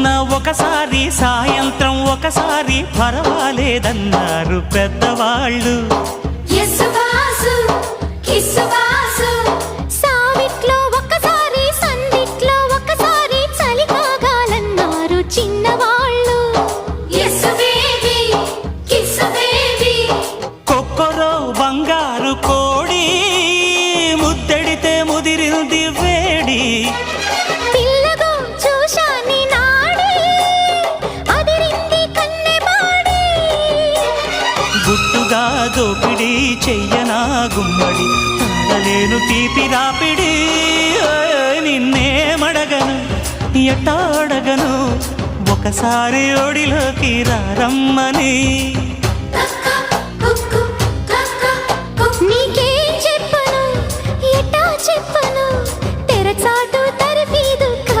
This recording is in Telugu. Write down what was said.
పొద్దున్న ఒకసారి సాయంత్రం ఒకసారి పర్వాలేదన్నారు పెద్దవాళ్ళు. సావిట్లో ఒకసారి సందిట్లో ఒకసారి చలి కాగాలన్నారు చిన్నవాళ్ళు. కొక్కరో బంగారు కోడి ముద్దడితే ముదిరింది వేడి. పిల్లగో చూశాని నాడి అదిరింది కన్నెబాడి. గుట్టుగా దోపిడి చెయ్యనా గుమ్మడి తాళలేను తీపి రాపిడి. నిన్నేమడగను ఎట్టాడగను ఒకసారి ఒడిలోకి రమ్మని.